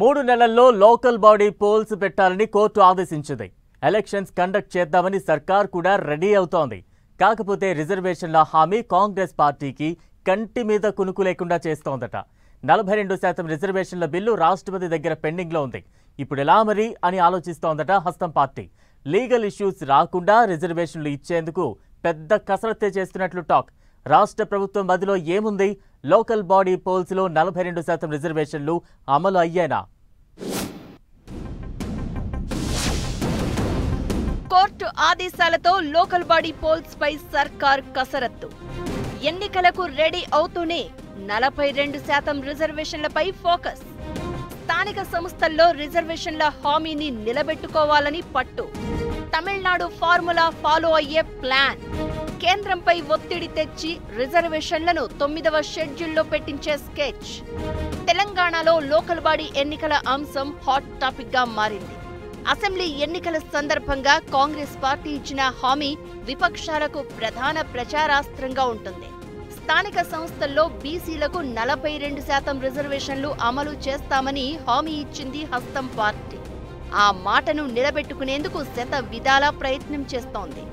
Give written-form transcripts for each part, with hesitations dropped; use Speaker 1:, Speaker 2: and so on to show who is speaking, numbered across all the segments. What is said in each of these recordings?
Speaker 1: 3 నెలల్లో local body poles పెట్టాలని court ఆదేశించింది. ఎలక్షన్స్ కండక్ట్ చేద్దామని సర్కార్ కూడా రెడీ అవుతోంది. కాకపోతే రిజర్వేషన్ల హామీ కాంగ్రెస్ పార్టీకి కంటి మీద కునుకు లేకుండా చేస్తోందట. 42% రిజర్వేషన్ల బిల్లు రాష్ట్రపతి దగ్గర పెండింగ్లో ఉంది. ఇప్పుడు ఎలా మరి అని ఆలోచిస్తోందట హస్తం పార్టీ. లీగల్ ఇష్యూస్ రాకుండా రిజర్వేషన్లు ఇచ్చేందుకు పెద్ద కసరత్తే చేస్తున్నట్లు టాక్. రాష్ట్ర ప్రభుత్వం మధ్యలో ఏముంది? లోకల్ బాడీ పోల్స్లో 42% రిజర్వేషన్లు అమలు అయ్యేనా?
Speaker 2: కోర్టు ఆదేశాలతో లోకల్ బాడీ పోల్స్ పై సర్కార్ కసరత్తు. ఎన్నికలకు రెడీ అవుతూనే 42% రిజర్వేషన్లపై ఫోకస్. స్థానిక సంస్థల్లో రిజర్వేషన్ల హామీని నిలబెట్టుకోవాలని పట్టు. తమిళనాడు ఫార్ములా ఫాలో అయ్యే ప్లాన్. కేంద్రంపై ఒత్తిడి తెచ్చి రిజర్వేషన్లను 9వ షెడ్యూల్లో పెట్టించే స్కెచ్. తెలంగాణలో లోకల్ బాడీ ఎన్నికల అంశం హాట్ టాపిక్ గా మారింది. అసెంబ్లీ ఎన్నికల సందర్భంగా కాంగ్రెస్ పార్టీ ఇచ్చిన హామీ విపక్షాలకు ప్రధాన ప్రచారాస్త్రంగా ఉంటుంది. స్థానిక సంస్థల్లో బీసీలకు 42% రిజర్వేషన్లు అమలు చేస్తామని హామీ ఇచ్చింది హస్తం పార్టీ. ఆ మాటను నిలబెట్టుకునేందుకు శత విధాలా ప్రయత్నం చేస్తోంది.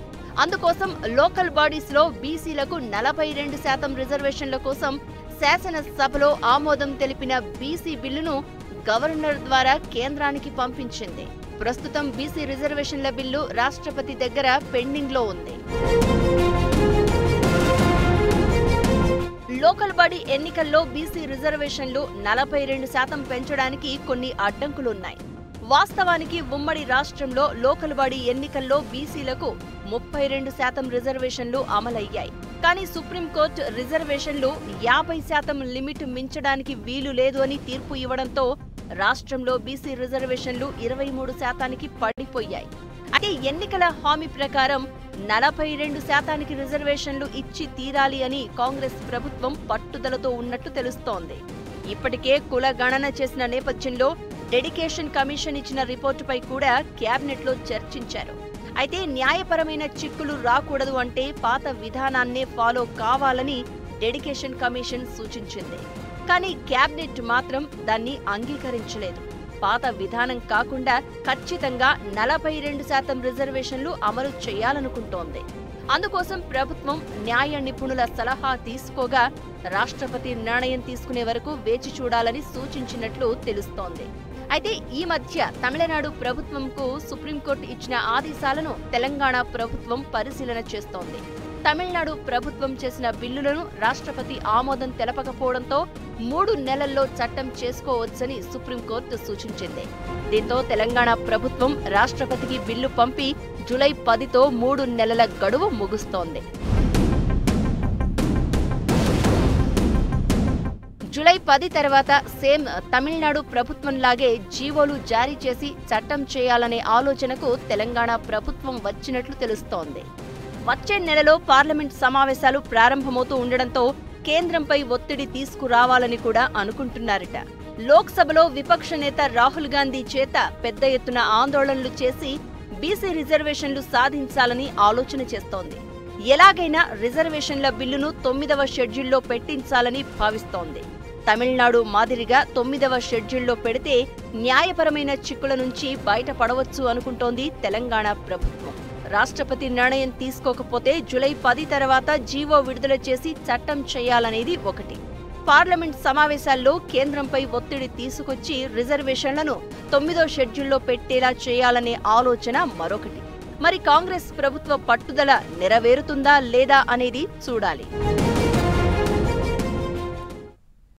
Speaker 2: అందుకోసం లోకల్ బాడీస్ లో బీసీలకు 42% రిజర్వేషన్ల కోసం శాసనసభలో ఆమోదం తెలిపిన బీసీ బిల్లును గవర్నర్ ద్వారా కేంద్రానికి పంపించింది. ప్రస్తుతం బీసీ రిజర్వేషన్ల బిల్లు రాష్ట్రపతి దగ్గర పెండింగ్ లో ఉంది. లోకల్ బాడీ ఎన్నికల్లో బీసీ రిజర్వేషన్లు 42% పెంచడానికి కొన్ని అడ్డంకులున్నాయి. వాస్తవానికి ఉమ్మడి రాష్ట్రంలో లోకల్ బాడీ ఎన్నికల్లో బీసీలకు 32% రిజర్వేషన్లు అమలయ్యాయి. కానీ సుప్రీంకోర్టు రిజర్వేషన్లు 50% లిమిట్ మించడానికి వీలు లేదు అని తీర్పు ఇవ్వడంతో రాష్ట్రంలో బీసీ రిజర్వేషన్లు 23%కి పడిపోయాయి. అయితే ఎన్నికల హామీ ప్రకారం 42%కి రిజర్వేషన్లు ఇచ్చి తీరాలి అని కాంగ్రెస్ ప్రభుత్వం పట్టుదలతో ఉన్నట్టు తెలుస్తోంది. ఇప్పటికే కుల గణన చేసిన నేపథ్యంలో డెడికేషన్ కమిషన్ ఇచ్చిన రిపోర్టుపై కూడా క్యాబినెట్లో చర్చించారు. అయితే న్యాయపరమైన చిక్కులు రాకూడదు అంటే పాత విధానాన్నే ఫాలో కావాలని డెడికేషన్ కమిషన్ సూచించింది. కానీ క్యాబినెట్ మాత్రం దాన్ని అంగీకరించలేదు. పాత విధానం కాకుండా ఖచ్చితంగా 42% రిజర్వేషన్లు అమలు చేయాలనుకుంటోంది. అందుకోసం ప్రభుత్వం న్యాయ నిపుణుల సలహా తీసుకోగా రాష్ట్రపతి నిర్ణయం తీసుకునే వరకు వేచి చూడాలని సూచించినట్లు తెలుస్తోంది. అయితే ఈ మధ్య తమిళనాడు ప్రభుత్వంకు సుప్రీంకోర్టు ఇచ్చిన ఆదేశాలను తెలంగాణ ప్రభుత్వం పరిశీలన చేస్తోంది. తమిళనాడు ప్రభుత్వం చేసిన బిల్లులను రాష్ట్రపతి ఆమోదం తెలపకపోవడంతో 3 నెలల్లో చట్టం చేసుకోవచ్చని సుప్రీంకోర్టు సూచించింది. దీంతో తెలంగాణ ప్రభుత్వం రాష్ట్రపతికి బిల్లు పంపి జూలై 10తో 3 నెలల గడువు ముగుస్తోంది. జూలై 10 తర్వాత సేమ్ తమిళనాడు ప్రభుత్వంలాగే జీవోలు జారీ చేసి చట్టం చేయాలనే ఆలోచనకు తెలంగాణ ప్రభుత్వం వచ్చినట్లు తెలుస్తోంది. వచ్చే నెలలో పార్లమెంట్ సమావేశాలు ప్రారంభమవుతూ ఉండడంతో కేంద్రంపై ఒత్తిడి తీసుకురావాలని కూడా అనుకుంటున్నారట. లోక్సభలో విపక్ష నేత రాహుల్ గాంధీ చేత పెద్ద ఎత్తున ఆందోళనలు చేసి బీసీ రిజర్వేషన్లు సాధించాలని ఆలోచన చేస్తోంది. ఎలాగైనా రిజర్వేషన్ల బిల్లును 9వ షెడ్యూల్లో పెట్టించాలని భావిస్తోంది. తమిళనాడు మాదిరిగా 9వ షెడ్యూల్లో పెడితే న్యాయపరమైన చిక్కుల నుంచి బయటపడవచ్చు అనుకుంటోంది తెలంగాణ ప్రభుత్వం. రాష్ట్రపతి నిర్ణయం తీసుకోకపోతే జూలై 10 తర్వాత జీవో విడుదల చేసి చట్టం చేయాలనేది ఒకటి. పార్లమెంట్ సమావేశాల్లో కేంద్రంపై ఒత్తిడి తీసుకొచ్చి రిజర్వేషన్లను 9వ షెడ్యూల్లో పెట్టేలా చేయాలనే ఆలోచన మరొకటి. మరి కాంగ్రెస్ ప్రభుత్వ పట్టుదల నెరవేరుతుందా లేదా అనేది చూడాలి.